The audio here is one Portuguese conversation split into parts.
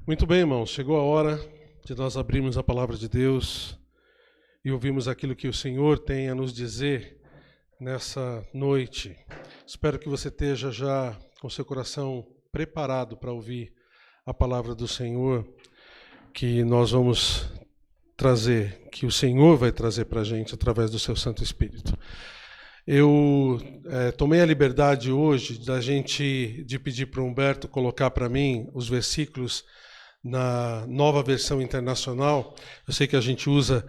Muito bem, irmãos. Chegou a hora de nós abrirmos a palavra de Deus e ouvirmos aquilo que o Senhor tem a nos dizer nessa noite. Espero que você esteja já com seu coração preparado para ouvir a palavra do Senhor, que nós vamos trazer, que o Senhor vai trazer para a gente através do seu Santo Espírito. Eu tomei a liberdade hoje de pedir para o Humberto colocar para mim os versículos na nova versão internacional. Eu sei que a gente usa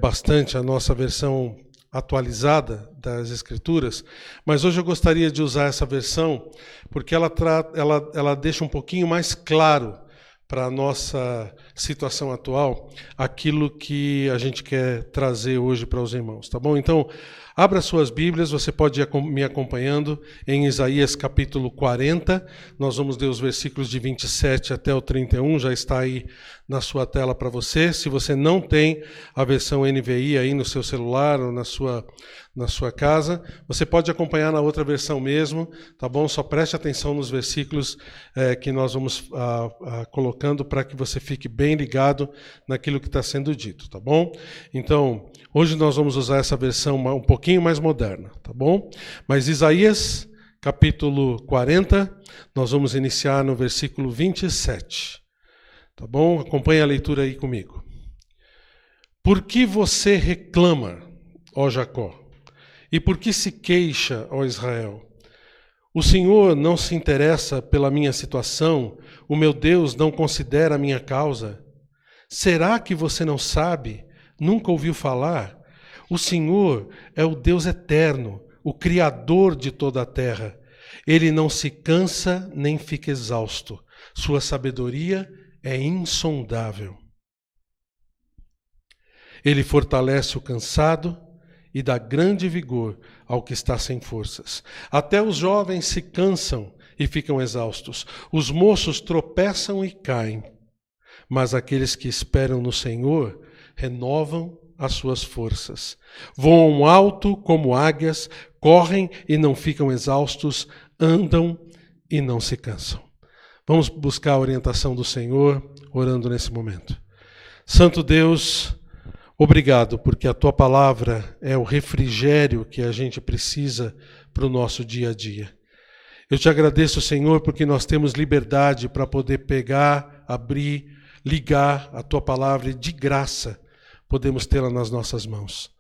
bastante a nossa versão atualizada das Escrituras, mas hoje eu gostaria de usar essa versão porque ela deixa um pouquinho mais claro para a nossa situação atual aquilo que a gente quer trazer hoje para os irmãos, tá bom? Então, abra suas Bíblias, você pode ir me acompanhando em Isaías capítulo 40, nós vamos ler os versículos de 27 até o 31, já está aí na sua tela para você. Se você não tem a versão NVI aí no seu celular ou na sua casa, você pode acompanhar na outra versão mesmo, tá bom? Só preste atenção nos versículos que nós vamos colocando para que você fique bem ligado naquilo que está sendo dito, tá bom? Então, hoje nós vamos usar essa versão um pouquinho mais moderna, tá bom? Mas Isaías, capítulo 40, nós vamos iniciar no versículo 27, tá bom? Acompanhe a leitura aí comigo. Por que você reclama, ó Jacó? E por que se queixa, ó Israel? O Senhor não se interessa pela minha situação, o meu Deus não considera a minha causa. Será que você não sabe? Nunca ouviu falar? O Senhor é o Deus eterno, o Criador de toda a terra. Ele não se cansa nem fica exausto. Sua sabedoria é insondável. Ele fortalece o cansado e dá grande vigor ao que está sem forças. Até os jovens se cansam e ficam exaustos. Os moços tropeçam e caem. Mas aqueles que esperam no Senhor renovam as suas forças. Voam alto como águias, correm e não ficam exaustos, andam e não se cansam. Vamos buscar a orientação do Senhor, orando nesse momento. Santo Deus, obrigado, porque a Tua palavra é o refrigério que a gente precisa para o nosso dia a dia. Eu te agradeço, Senhor, porque nós temos liberdade para poder pegar, abrir, ligar a Tua palavra e de graça podemos tê-la nas nossas mãos.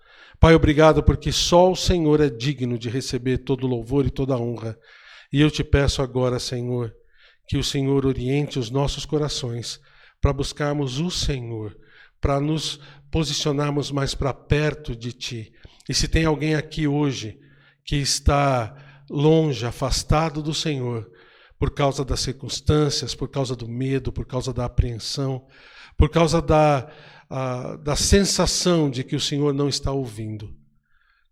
Pai, obrigado porque só o Senhor é digno de receber todo louvor e toda honra. E eu te peço agora, Senhor, que o Senhor oriente os nossos corações para buscarmos o Senhor, para nos posicionarmos mais para perto de Ti. E se tem alguém aqui hoje que está longe, afastado do Senhor, por causa das circunstâncias, por causa do medo, por causa da apreensão, por causa da sensação de que o Senhor não está ouvindo,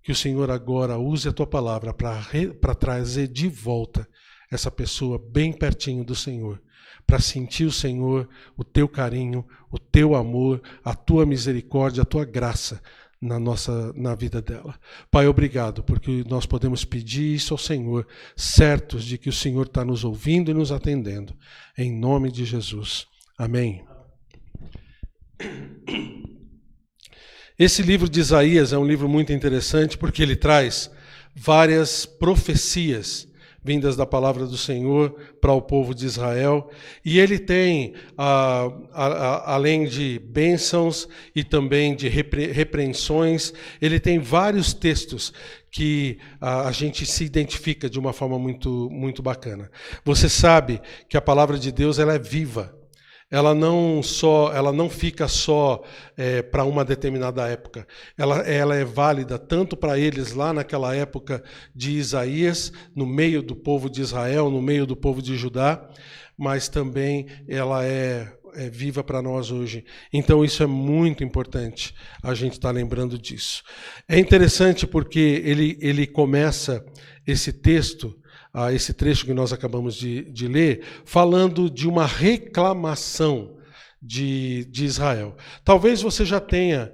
que o Senhor agora use a Tua palavra para trazer de volta essa pessoa bem pertinho do Senhor, para sentir o Senhor, o Teu carinho, o Teu amor, a Tua misericórdia, a Tua graça na vida dela. Pai, obrigado, porque nós podemos pedir isso ao Senhor, certos de que o Senhor está nos ouvindo e nos atendendo. Em nome de Jesus. Amém. Esse livro de Isaías é um livro muito interessante porque ele traz várias profecias vindas da palavra do Senhor para o povo de Israel, e ele tem, além de bênçãos e também de repreensões, ele tem vários textos que a gente se identifica de uma forma muito, muito bacana. Você sabe que a palavra de Deus ela é viva. Ela não fica só para uma determinada época. Ela é válida tanto para eles lá naquela época de Isaías, no meio do povo de Israel, no meio do povo de Judá, mas também ela é viva para nós hoje. Então isso é muito importante, a gente estar lembrando disso. É interessante porque ele começa esse texto, esse trecho que nós acabamos de ler, falando de uma reclamação de Israel. Talvez você já tenha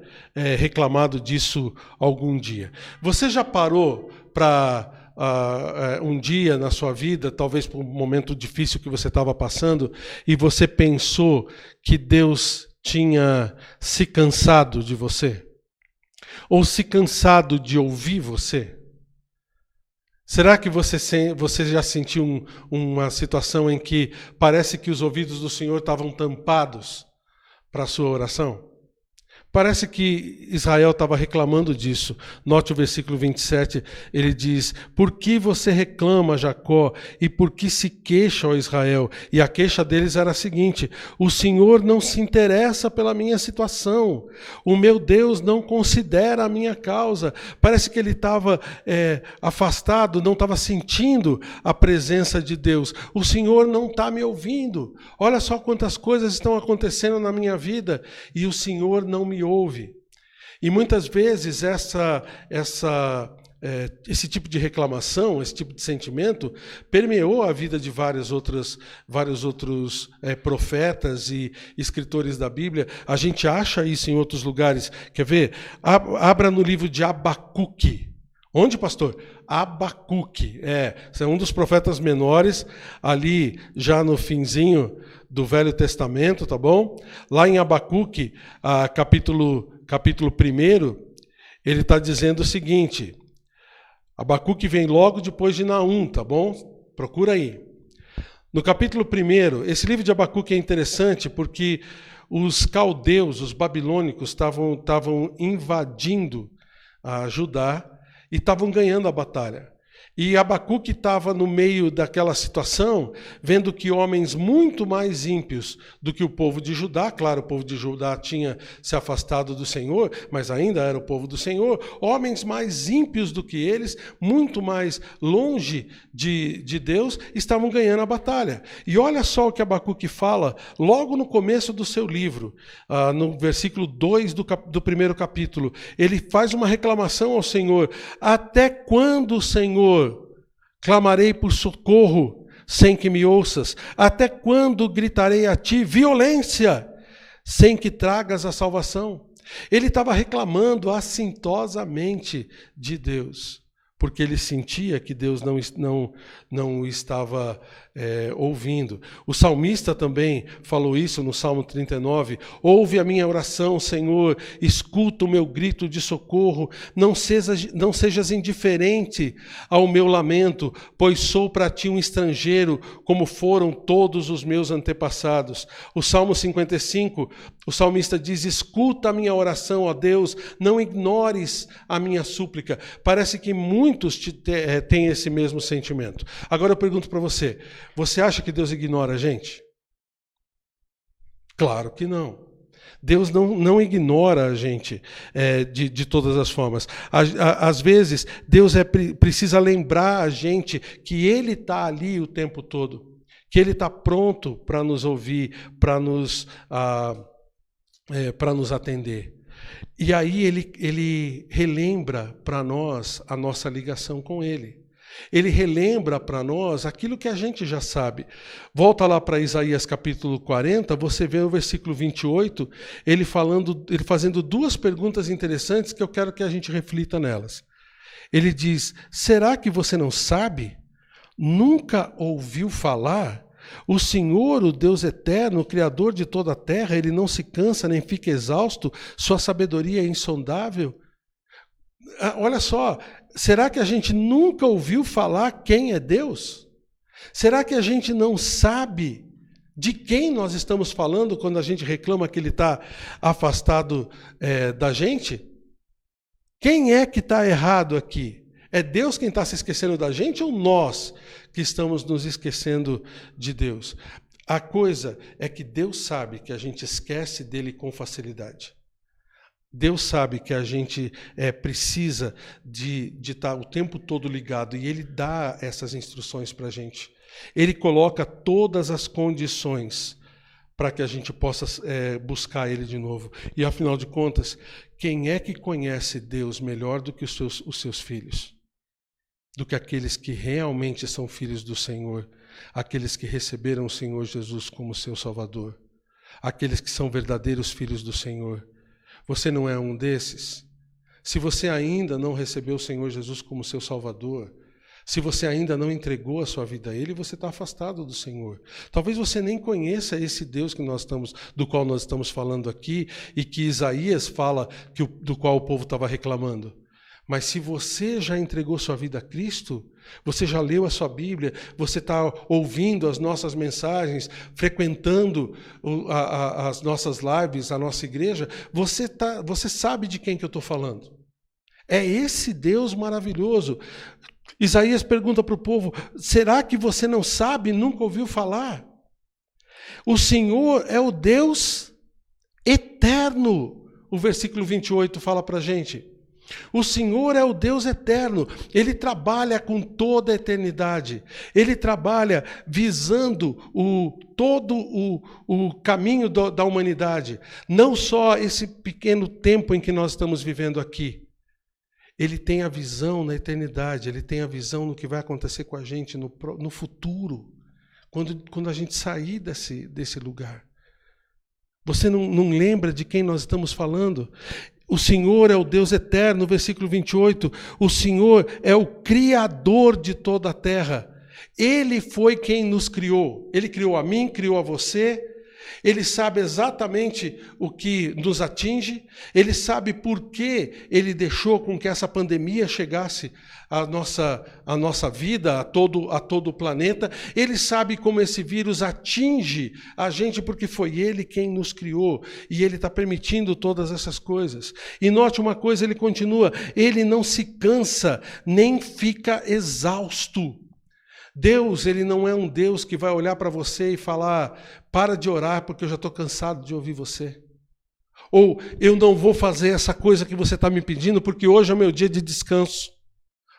reclamado disso algum dia. Você já parou para um dia na sua vida, talvez por um momento difícil que você estava passando, e você pensou que Deus tinha se cansado de você? Ou se cansado de ouvir você? Será que você já sentiu uma situação em que parece que os ouvidos do Senhor estavam tampados para a sua oração? Parece que Israel estava reclamando disso. Note o versículo 27, ele diz: por que você reclama, Jacó, e por que se queixa, ó Israel? E a queixa deles era a seguinte: o Senhor não se interessa pela minha situação, o meu Deus não considera a minha causa. Parece que ele estava afastado, não estava sentindo a presença de Deus. O Senhor não está me ouvindo. Olha só quantas coisas estão acontecendo na minha vida e o Senhor não me ouve. E muitas vezes esse tipo de reclamação, esse tipo de sentimento permeou a vida de vários outros profetas e escritores da Bíblia. A gente acha isso em outros lugares. Quer ver? Abra no livro de Abacuque. Onde, pastor? Abacuque. É um dos profetas menores, ali já no finzinho do Velho Testamento, tá bom? Lá em Abacuque, capítulo 1, ele está dizendo o seguinte. Abacuque vem logo depois de Naum, tá bom? Procura aí. No capítulo 1, esse livro de Abacuque é interessante porque os caldeus, os babilônicos, estavam invadindo a Judá e estavam ganhando a batalha. E Abacuque estava no meio daquela situação, vendo que homens muito mais ímpios do que o povo de Judá, claro, o povo de Judá tinha se afastado do Senhor, mas ainda era o povo do Senhor, homens mais ímpios do que eles, muito mais longe de Deus, estavam ganhando a batalha. E olha só o que Abacuque fala logo no começo do seu livro, no versículo 2 do primeiro capítulo. Ele faz uma reclamação ao Senhor: até quando, Senhor, clamarei por socorro sem que me ouças? Até quando gritarei a ti violência sem que tragas a salvação? Ele estava reclamando assintosamente de Deus, porque ele sentia que Deus não o estava ouvindo. O salmista também falou isso no Salmo 39. Ouve a minha oração, Senhor, escuta o meu grito de socorro, não sejas indiferente ao meu lamento, pois sou para ti um estrangeiro, como foram todos os meus antepassados. O Salmo 55, o salmista diz: escuta a minha oração, ó Deus, não ignores a minha súplica. Parece que muitos têm esse mesmo sentimento. Agora eu pergunto para você: você acha que Deus ignora a gente? Claro que não. Deus não ignora a gente de todas as formas. Às vezes, Deus precisa lembrar a gente que Ele está ali o tempo todo, que Ele está pronto para nos ouvir, para nos atender. E aí ele relembra para nós a nossa ligação com Ele. Ele relembra para nós aquilo que a gente já sabe. Volta lá para Isaías capítulo 40, você vê o versículo 28, ele fazendo duas perguntas interessantes que eu quero que a gente reflita nelas. Ele diz: será que você não sabe? Nunca ouviu falar? O Senhor, o Deus eterno, o Criador de toda a terra, Ele não se cansa nem fica exausto, sua sabedoria é insondável. Olha só, será que a gente nunca ouviu falar quem é Deus? Será que a gente não sabe de quem nós estamos falando quando a gente reclama que Ele está afastado da gente? Quem é que está errado aqui? É Deus quem está se esquecendo da gente ou nós que estamos nos esquecendo de Deus? A coisa é que Deus sabe que a gente esquece dele com facilidade. Deus sabe que a gente precisa de estar o tempo todo ligado e Ele dá essas instruções para a gente. Ele coloca todas as condições para que a gente possa buscar Ele de novo. E afinal de contas, quem é que conhece Deus melhor do que os seus filhos? Do que aqueles que realmente são filhos do Senhor, aqueles que receberam o Senhor Jesus como seu Salvador, aqueles que são verdadeiros filhos do Senhor. Você não é um desses? Se você ainda não recebeu o Senhor Jesus como seu Salvador, Se você ainda não entregou a sua vida a Ele, você está afastado do Senhor. Talvez você nem conheça esse Deus do qual nós estamos falando aqui e que Isaías fala do qual o povo estava reclamando. Mas se você já entregou sua vida a Cristo, você já leu a sua Bíblia, você está ouvindo as nossas mensagens, frequentando as nossas lives, a nossa igreja, você sabe de quem que eu estou falando. É esse Deus maravilhoso. Isaías pergunta para o povo, será que você não sabe, nunca ouviu falar? O Senhor é o Deus eterno. O versículo 28 fala para a gente. O Senhor é o Deus eterno, Ele trabalha com toda a eternidade, Ele trabalha visando todo o caminho da humanidade, não só esse pequeno tempo em que nós estamos vivendo aqui. Ele tem a visão na eternidade, Ele tem a visão no que vai acontecer com a gente no futuro, quando a gente sair desse lugar. Você não lembra de quem nós estamos falando? O Senhor é o Deus eterno, versículo 28. O Senhor é o Criador de toda a terra. Ele foi quem nos criou. Ele criou a mim, criou a você. Ele sabe exatamente o que nos atinge. Ele sabe por que Ele deixou com que essa pandemia chegasse à nossa vida, a todo o planeta. Ele sabe como esse vírus atinge a gente, porque foi Ele quem nos criou. E Ele está permitindo todas essas coisas. E note uma coisa, Ele continua. Ele não se cansa, nem fica exausto. Deus, Ele não é um Deus que vai olhar para você e falar, para de orar porque eu já estou cansado de ouvir você. Ou, eu não vou fazer essa coisa que você está me pedindo porque hoje é o meu dia de descanso.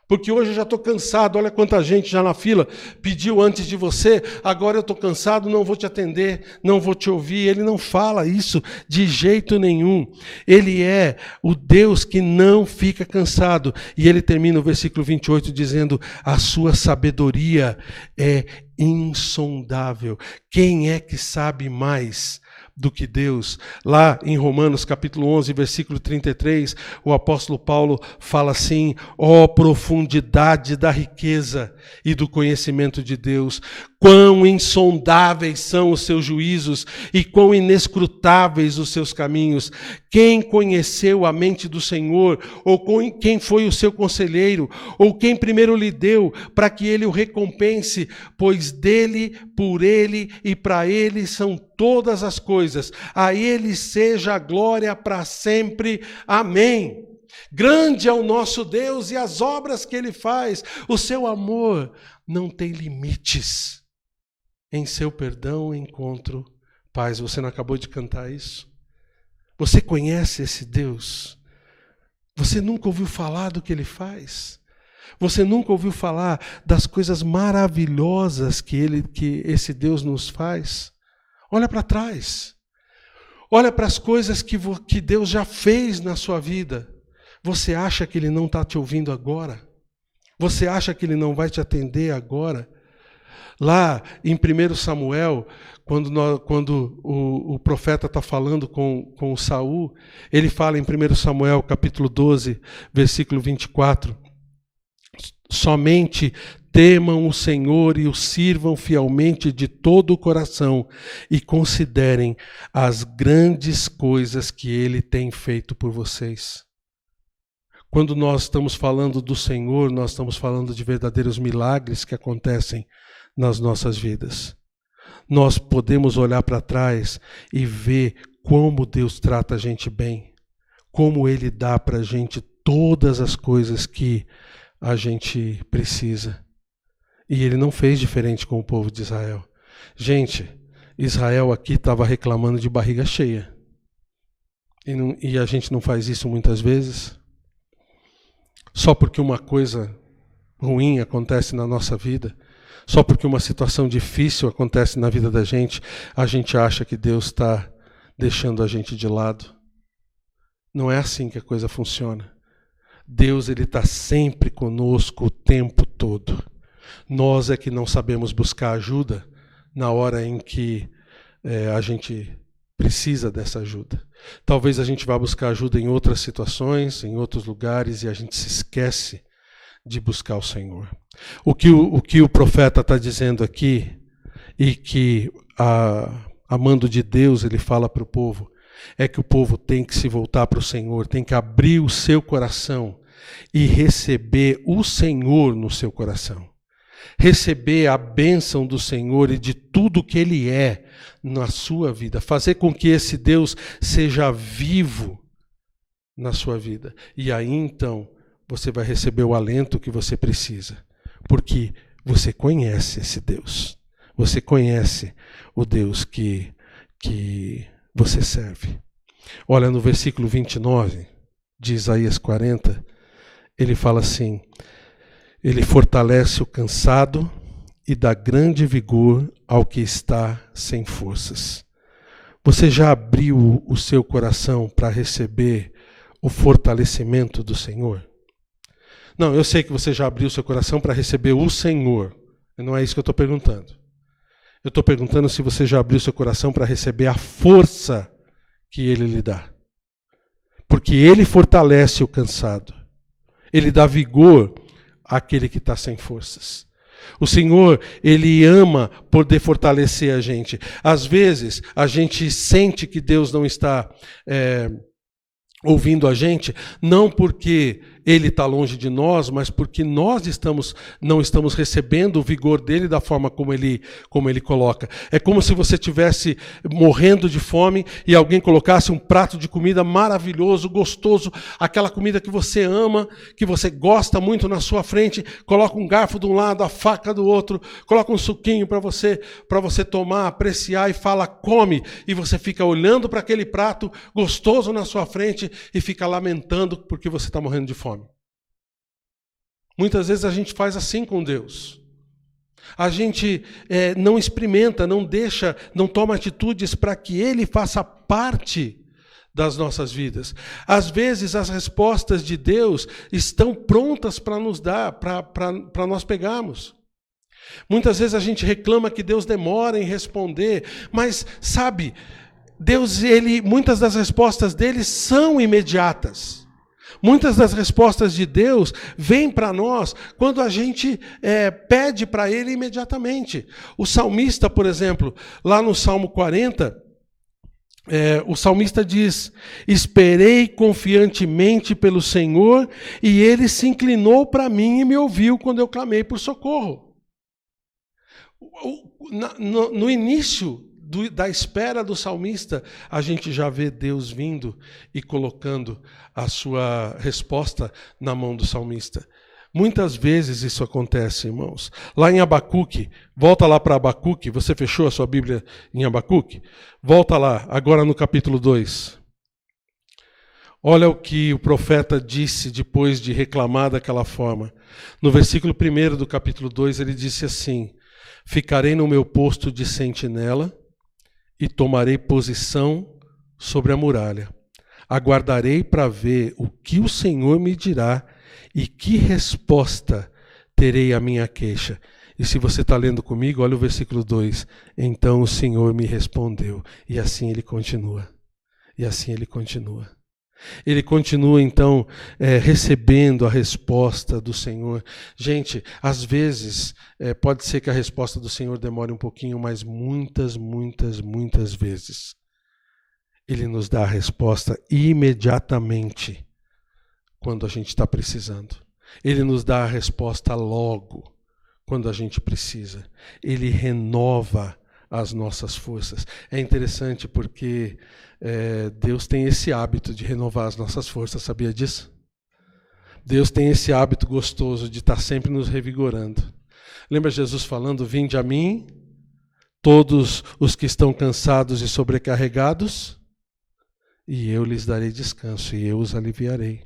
Porque hoje eu já estou cansado, olha quanta gente já na fila pediu antes de você, agora eu estou cansado, não vou te atender, não vou te ouvir. Ele não fala isso de jeito nenhum. Ele é o Deus que não fica cansado. E ele termina o versículo 28 dizendo, a sua sabedoria é insondável. Quem é que sabe mais do que Deus? Lá em Romanos capítulo 11, versículo 33, o apóstolo Paulo fala assim, ó profundidade da riqueza e do conhecimento de Deus, quão insondáveis são os seus juízos e quão inescrutáveis os seus caminhos. Quem conheceu a mente do Senhor? Ou quem foi o seu conselheiro? Ou quem primeiro lhe deu para que ele o recompense? Pois dele, por ele e para ele são todas as coisas. A ele seja a glória para sempre. Amém. Grande é o nosso Deus e as obras que Ele faz. O seu amor não tem limites. Em seu perdão encontro paz. Você não acabou de cantar isso? Você conhece esse Deus? Você nunca ouviu falar do que Ele faz? Você nunca ouviu falar das coisas maravilhosas que esse Deus nos faz? Olha para trás. Olha para as coisas que Deus já fez na sua vida. Você acha que Ele não está te ouvindo agora? Você acha que Ele não vai te atender agora? Lá em 1 Samuel, quando o profeta está falando com Saul, ele fala em 1 Samuel capítulo 12, versículo 24, somente temam o Senhor e o sirvam fielmente de todo o coração e considerem as grandes coisas que Ele tem feito por vocês. Quando nós estamos falando do Senhor, nós estamos falando de verdadeiros milagres que acontecem nas nossas vidas. Nós podemos olhar para trás e ver como Deus trata a gente bem, como Ele dá para a gente todas as coisas que a gente precisa. E Ele não fez diferente com o povo de Israel. Gente, Israel aqui estava reclamando de barriga cheia. E a gente não faz isso muitas vezes? Só porque uma coisa ruim acontece na nossa vida, só porque uma situação difícil acontece na vida da gente, a gente acha que Deus está deixando a gente de lado. Não é assim que a coisa funciona. Deus, Ele está sempre conosco o tempo todo. Nós é que não sabemos buscar ajuda na hora em que a gente precisa dessa ajuda. Talvez a gente vá buscar ajuda em outras situações, em outros lugares, e a gente se esquece de buscar o Senhor. O que o profeta está dizendo aqui, e que a mando de Deus ele fala para o povo, é que o povo tem que se voltar para o Senhor, tem que abrir o seu coração e receber o Senhor no seu coração. Receber a bênção do Senhor e de tudo que Ele é na sua vida. Fazer com que esse Deus seja vivo na sua vida. E aí então você vai receber o alento que você precisa. Porque você conhece esse Deus. Você conhece o Deus que você serve. Olha, no versículo 29 de Isaías 40, ele fala assim: Ele fortalece o cansado e dá grande vigor ao que está sem forças. Você já abriu o seu coração para receber o fortalecimento do Senhor? Não, eu sei que você já abriu o seu coração para receber o Senhor. Não é isso que eu estou perguntando. Eu estou perguntando se você já abriu o seu coração para receber a força que Ele lhe dá. Porque Ele fortalece o cansado. Ele dá vigor àquele que está sem forças. O Senhor, Ele ama poder fortalecer a gente. Às vezes, a gente sente que Deus não está ouvindo a gente, não porque Ele está longe de nós, mas porque nós não estamos recebendo o vigor dEle da forma como ele coloca. É como se você estivesse morrendo de fome e alguém colocasse um prato de comida maravilhoso, gostoso, aquela comida que você ama, que você gosta muito na sua frente, coloca um garfo de um lado, a faca do outro, coloca um suquinho para você tomar, apreciar e fala, come. E você fica olhando para aquele prato gostoso na sua frente e fica lamentando porque você está morrendo de fome. Muitas vezes a gente faz assim com Deus. A gente não experimenta, não deixa, não toma atitudes para que Ele faça parte das nossas vidas. Às vezes as respostas de Deus estão prontas para nos dar, para nós pegarmos. Muitas vezes a gente reclama que Deus demora em responder, mas sabe, Deus, muitas das respostas dele são imediatas. Muitas das respostas de Deus vêm para nós quando a gente pede para Ele imediatamente. O salmista, por exemplo, lá no Salmo 40, o salmista diz: esperei confiantemente pelo Senhor e Ele se inclinou para mim e me ouviu quando eu clamei por socorro. No início da espera do salmista, a gente já vê Deus vindo e colocando a sua resposta na mão do salmista. Muitas vezes isso acontece, irmãos. Lá em Abacuque, volta lá para Abacuque, você fechou a sua Bíblia em Abacuque? Volta lá, agora no capítulo 2. Olha o que o profeta disse depois de reclamar daquela forma. No versículo 1 do capítulo 2, ele disse assim: ficarei no meu posto de sentinela e tomarei posição sobre a muralha. Aguardarei para ver o que o Senhor me dirá e que resposta terei à minha queixa. E se você está lendo comigo, olha o versículo 2. Então o Senhor me respondeu. E assim ele continua. E assim ele continua. Ele continua, então, recebendo a resposta do Senhor. Gente, às vezes, pode ser que a resposta do Senhor demore um pouquinho, mas muitas vezes, Ele nos dá a resposta imediatamente quando a gente está precisando. Ele nos dá a resposta logo quando a gente precisa. Ele renova as nossas forças. É interessante porque Deus tem esse hábito de renovar as nossas forças, sabia disso? Deus tem esse hábito gostoso de estar sempre nos revigorando. Lembra Jesus falando: vinde a mim, todos os que estão cansados e sobrecarregados, e eu lhes darei descanso, e eu os aliviarei.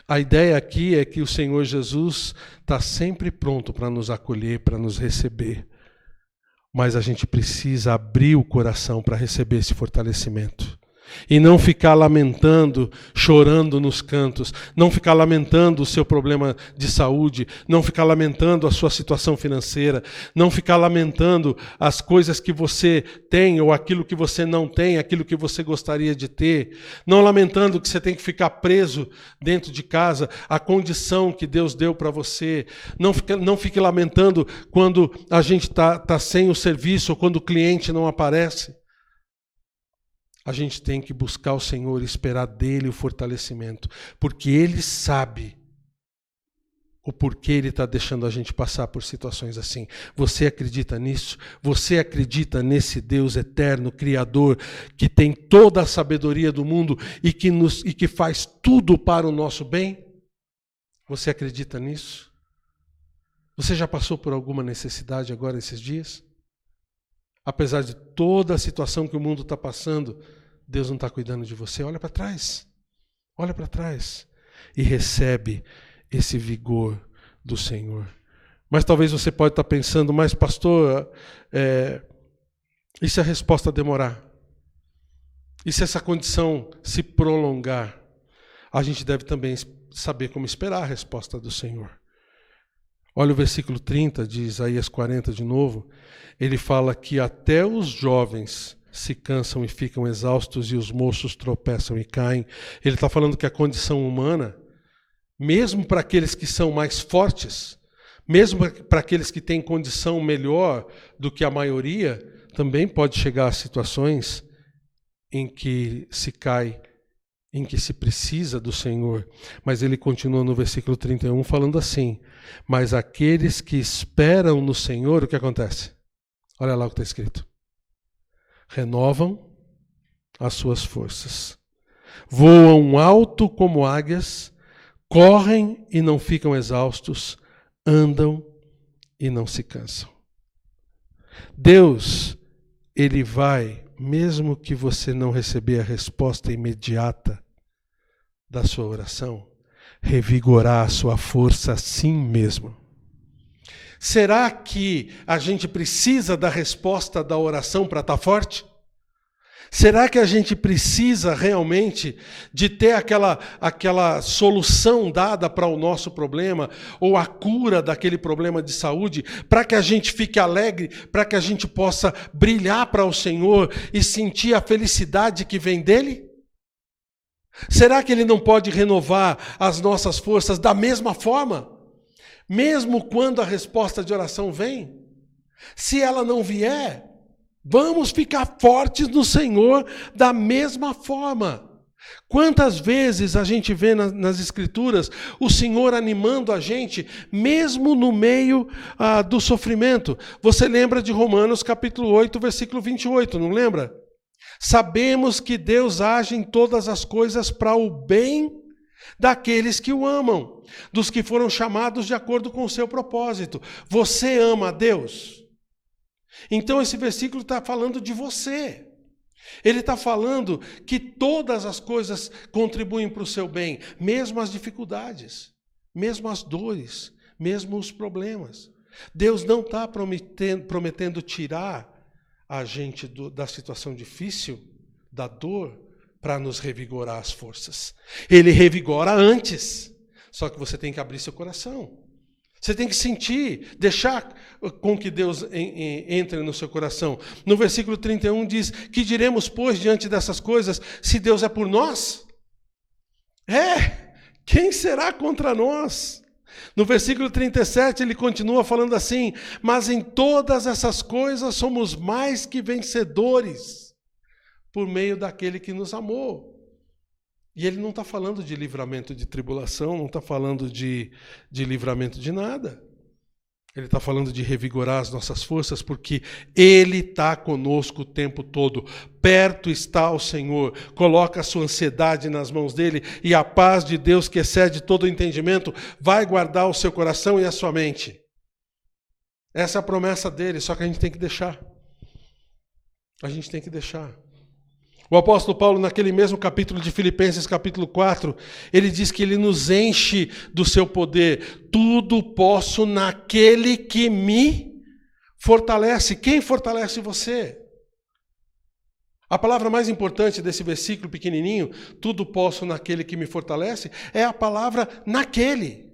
A ideia aqui é que o Senhor Jesus está sempre pronto para nos acolher, para nos receber. Mas a gente precisa abrir o coração para receber esse fortalecimento. E não ficar lamentando, chorando nos cantos. Não ficar lamentando o seu problema de saúde. Não ficar lamentando a sua situação financeira. Não ficar lamentando as coisas que você tem ou aquilo que você não tem, aquilo que você gostaria de ter. Não lamentando que você tem que ficar preso dentro de casa, a condição que Deus deu para você. Não fique lamentando quando a gente está sem o serviço ou quando o cliente não aparece. A gente tem que buscar o Senhor e esperar dele o fortalecimento, porque Ele sabe o porquê Ele está deixando a gente passar por situações assim. Você acredita nisso? Você acredita nesse Deus eterno, Criador, que tem toda a sabedoria do mundo e que faz tudo para o nosso bem? Você acredita nisso? Você já passou por alguma necessidade agora esses dias? Apesar de toda a situação que o mundo está passando, Deus não está cuidando de você. Olha para trás. Olha para trás. E recebe esse vigor do Senhor. Mas talvez você pode estar pensando, mas pastor, e se a resposta demorar? E se essa condição se prolongar? A gente deve também saber como esperar a resposta do Senhor. Olha o versículo 30 de Isaías 40 de novo. Ele fala que até os jovens se cansam e ficam exaustos e os moços tropeçam e caem. Ele está falando que a condição humana, mesmo para aqueles que são mais fortes, mesmo para aqueles que têm condição melhor do que a maioria, também pode chegar a situações em que se cai, em que se precisa do Senhor. Mas ele continua no versículo 31 falando assim: mas aqueles que esperam no Senhor, o que acontece? Olha lá o que está escrito. Renovam as suas forças. Voam alto como águias, correm e não ficam exaustos, andam e não se cansam. Deus, Ele vai, mesmo que você não receber a resposta imediata da sua oração, revigorar a sua força assim mesmo. Será que a gente precisa da resposta da oração para estar forte? Será que a gente precisa realmente de ter aquela solução dada para o nosso problema, ou a cura daquele problema de saúde, para que a gente fique alegre, para que a gente possa brilhar para o Senhor e sentir a felicidade que vem dele? Será que Ele não pode renovar as nossas forças da mesma forma? Mesmo quando a resposta de oração vem? Se ela não vier, vamos ficar fortes no Senhor da mesma forma. Quantas vezes a gente vê nas Escrituras o Senhor animando a gente, mesmo no meio do sofrimento? Você lembra de Romanos capítulo 8, versículo 28, não lembra? Sabemos que Deus age em todas as coisas para o bem daqueles que o amam, dos que foram chamados de acordo com o seu propósito. Você ama a Deus? Então esse versículo está falando de você. Ele está falando que todas as coisas contribuem para o seu bem, mesmo as dificuldades, mesmo as dores, mesmo os problemas. Deus não está prometendo tirar a gente da situação difícil, da dor, para nos revigorar as forças. Ele revigora antes, só que você tem que abrir seu coração. Você tem que sentir, deixar com que Deus entre no seu coração. No versículo 31 diz: que diremos, pois, diante dessas coisas, se Deus é por nós? Quem será contra nós? No versículo 37 ele continua falando assim: mas em todas essas coisas somos mais que vencedores, por meio daquele que nos amou. E ele não está falando de livramento de tribulação, não está falando de livramento de nada. Ele está falando de revigorar as nossas forças, porque Ele está conosco o tempo todo. Perto está o Senhor. Coloca a sua ansiedade nas mãos dEle, e a paz de Deus, que excede todo o entendimento, vai guardar o seu coração e a sua mente. Essa é a promessa dEle, só que a gente tem que deixar. A gente tem que deixar. O apóstolo Paulo, naquele mesmo capítulo de Filipenses, capítulo 4, ele diz que ele nos enche do seu poder. Tudo posso naquele que me fortalece. Quem fortalece você? A palavra mais importante desse versículo pequenininho, tudo posso naquele que me fortalece, é a palavra naquele.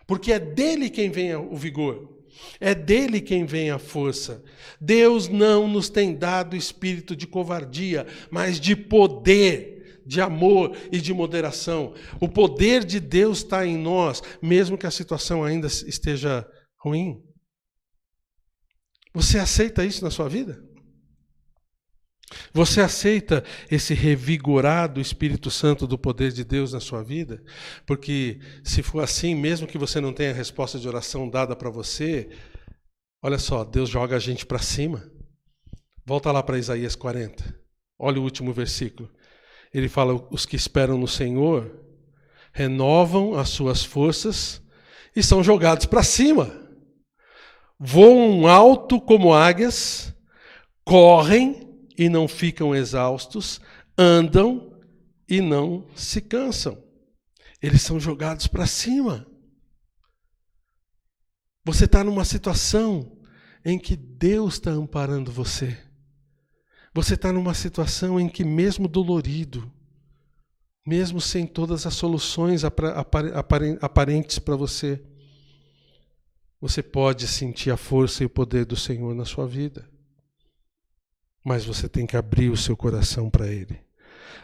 Porque é dele quem vem o vigor. É dele quem vem a força. Deus não nos tem dado espírito de covardia, mas de poder, de amor e de moderação. O poder de Deus está em nós, mesmo que a situação ainda esteja ruim. Você aceita isso na sua vida? Você aceita esse revigorado Espírito Santo do poder de Deus na sua vida? Porque se for assim, mesmo que você não tenha a resposta de oração dada para você, olha só, Deus joga a gente para cima. Volta lá para Isaías 40. Olha o último versículo. Ele fala, os que esperam no Senhor renovam as suas forças e são jogados para cima. Voam alto como águias, correm e não ficam exaustos, andam e não se cansam. Eles são jogados para cima. Você está numa situação em que Deus está amparando você. Você está numa situação em que, mesmo dolorido, mesmo sem todas as soluções aparentes para você, você pode sentir a força e o poder do Senhor na sua vida. Mas você tem que abrir o seu coração para Ele.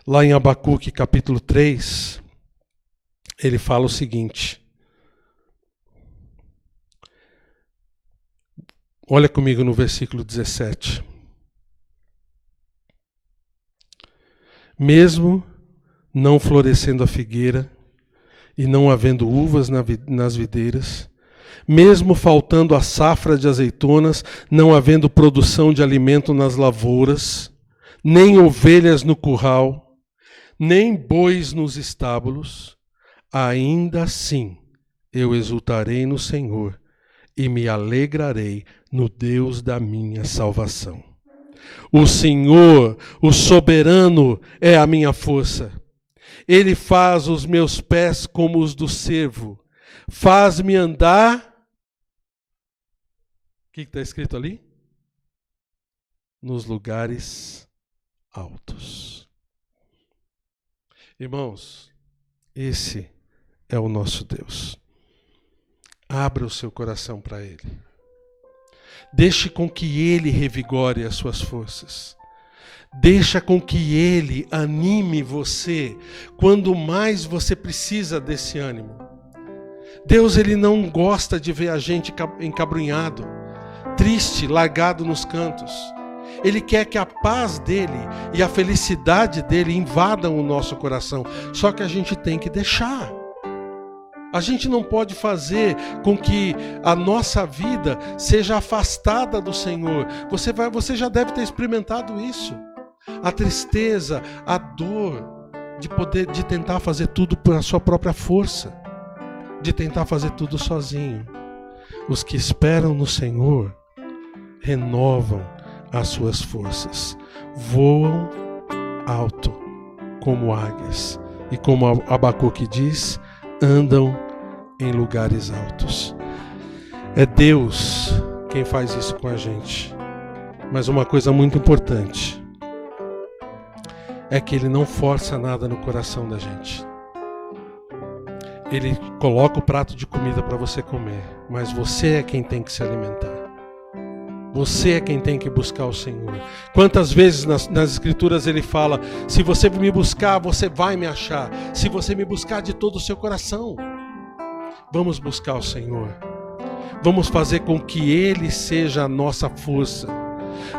Lá em Abacuque, capítulo 3, ele fala o seguinte. Olha comigo no versículo 17. Mesmo não florescendo a figueira e não havendo uvas nas videiras, mesmo faltando a safra de azeitonas, não havendo produção de alimento nas lavouras, nem ovelhas no curral, nem bois nos estábulos, ainda assim eu exultarei no Senhor e me alegrarei no Deus da minha salvação. O Senhor, o soberano, é a minha força. Ele faz os meus pés como os do cervo, faz-me andar. O que está escrito ali? Nos lugares altos. Irmãos, esse é o nosso Deus. Abra o seu coração para Ele. Deixe com que Ele revigore as suas forças. Deixa com que Ele anime você quando mais você precisa desse ânimo. Deus, Ele não gosta de ver a gente encabrunhado, triste, largado nos cantos. Ele quer que a paz dele e a felicidade dele invadam o nosso coração. Só que a gente tem que deixar. A gente não pode fazer com que a nossa vida seja afastada do Senhor. Você já deve ter experimentado isso. A tristeza, a dor de tentar fazer tudo por a sua própria força, de tentar fazer tudo sozinho. Os que esperam no Senhor renovam as suas forças, voam alto como águias e, como Abacuque diz, andam em lugares altos. É Deus quem faz isso com a gente. Mas uma coisa muito importante é que Ele não força nada no coração da gente. Ele coloca o prato de comida para você comer, mas você é quem tem que se alimentar. Você é quem tem que buscar o Senhor. Quantas vezes nas Escrituras Ele fala, se você me buscar, você vai me achar. Se você me buscar de todo o seu coração. Vamos buscar o Senhor. Vamos fazer com que Ele seja a nossa força.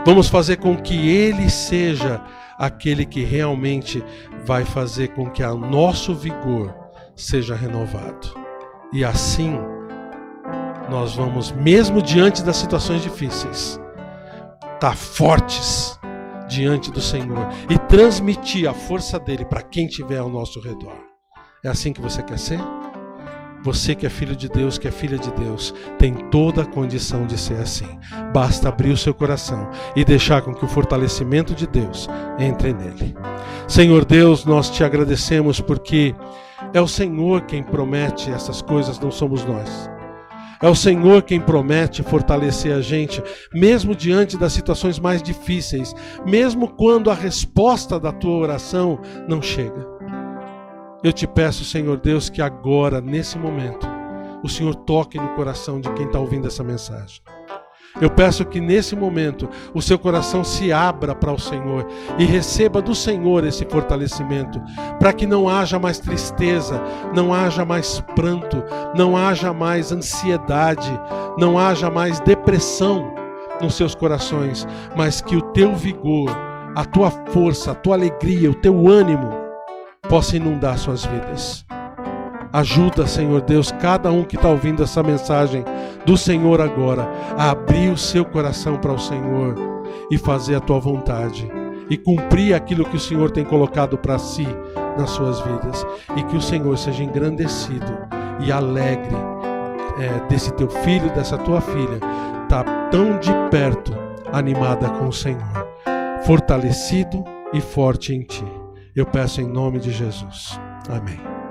Vamos fazer com que Ele seja aquele que realmente vai fazer com que o nosso vigor seja renovado. E assim, nós vamos, mesmo diante das situações difíceis, estar fortes diante do Senhor e transmitir a força dele para quem estiver ao nosso redor. É assim que você quer ser? Você que é filho de Deus, que é filha de Deus, tem toda a condição de ser assim. Basta abrir o seu coração e deixar com que o fortalecimento de Deus entre nele. Senhor Deus, nós te agradecemos porque é o Senhor quem promete essas coisas, não somos nós. É o Senhor quem promete fortalecer a gente, mesmo diante das situações mais difíceis, mesmo quando a resposta da tua oração não chega. Eu te peço, Senhor Deus, que agora, nesse momento, o Senhor toque no coração de quem está ouvindo essa mensagem. Eu peço que nesse momento o seu coração se abra para o Senhor e receba do Senhor esse fortalecimento, para que não haja mais tristeza, não haja mais pranto, não haja mais ansiedade, não haja mais depressão nos seus corações, mas que o teu vigor, a tua força, a tua alegria, o teu ânimo possa inundar suas vidas. Ajuda, Senhor Deus, cada um que está ouvindo essa mensagem do Senhor agora, a abrir o seu coração para o Senhor e fazer a tua vontade e cumprir aquilo que o Senhor tem colocado para si nas suas vidas, e que o Senhor seja engrandecido e alegre desse teu filho, dessa tua filha, tá tão de perto, animada com o Senhor, fortalecido e forte em ti. Eu peço em nome de Jesus. Amém.